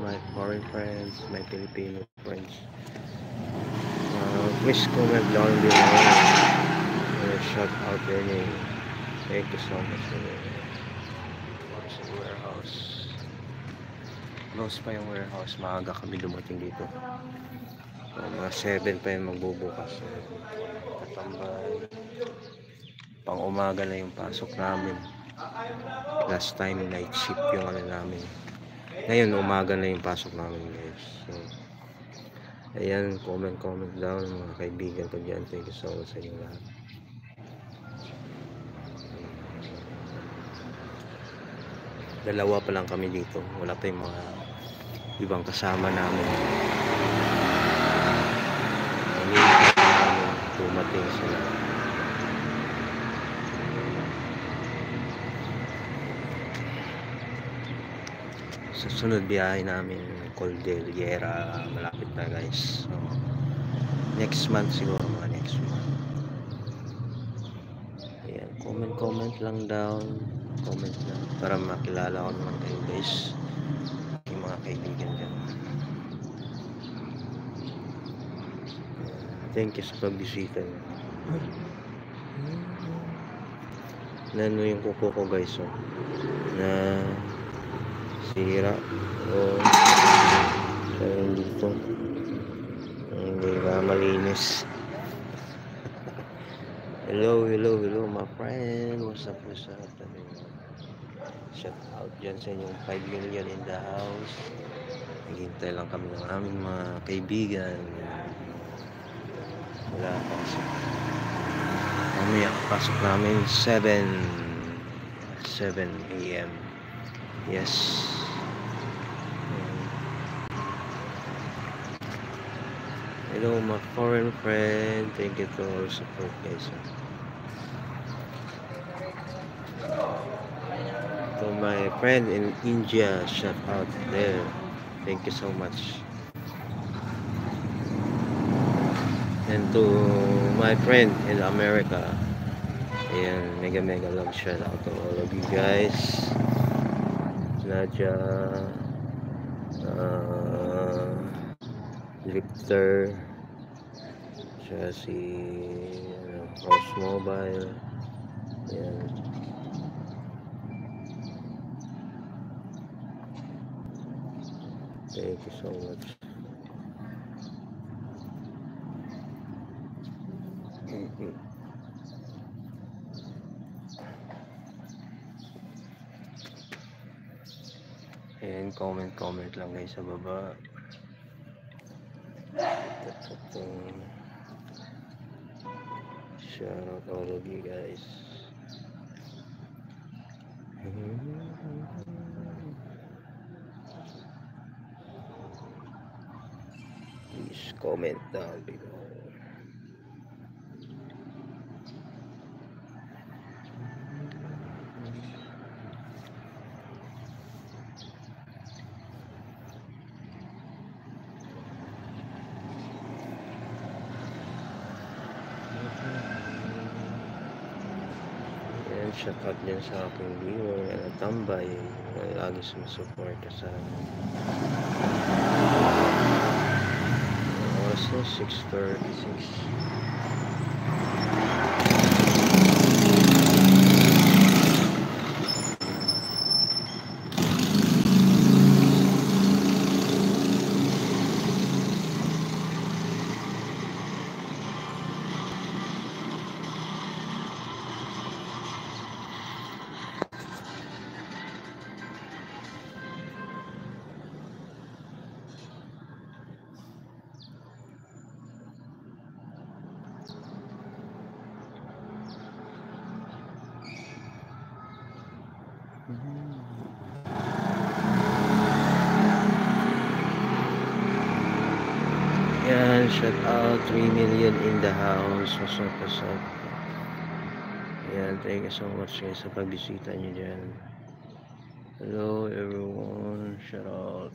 my foreign friends, my Filipino friends. Please comment down below. Shout out your name. Thank you so much for sa warehouse. Close pa yung warehouse. Maaga kami dumating dito. Mga 7 pa yung magbubukas. Katambay. Pang umaga na yung pasok namin. Last time night shift yung ano namin. Ngayon umaga na yung pasok namin, guys. So, ayan, comment down mga kaibigan ko dyan. Thank you so much sa inyo lahat. Dalawa pa lang kami dito. Wala pa yung mga ibang kasama namin. Dumating sila. Sa sunod biyahe namin Cordillera, malapit na, guys. So, next month siguro, mga next month. Ayan, comment lang down. Comment lang para makilala ko naman kayo, guys, yung mga kaibigan dyan. Thank you sa pagbisita. Nano yung kuko ko, guys, oh, na sira o dito hindi ba malinis. Hello my friend, what's up? Shout out dyan sa inyong 5 million in the house. Naghintay lang kami ng aming mga kaibigan. Wala pasok. Mamaya pasok namin 7 AM. Yes. Hello my foreign friend. Thank you for all support, guys. To my friend in India, shout out there. Thank you so much. And to my friend in America, ayan, mega love shout out to all of you guys. Nadia, Victor, siya si Rose Mobile, ayan. Thank you so much. And comment lang, guys, sa baba. Shout out all of you guys. Please comment down below. Shout out din sa aking viewer na natambay, na lagi sumusuporta sa oras na 6:36. Yan, shout out 3 million in the house. What's up? Yan, thank you so much, guys, sa pagbisita nyo dyan. Hello everyone, shout out.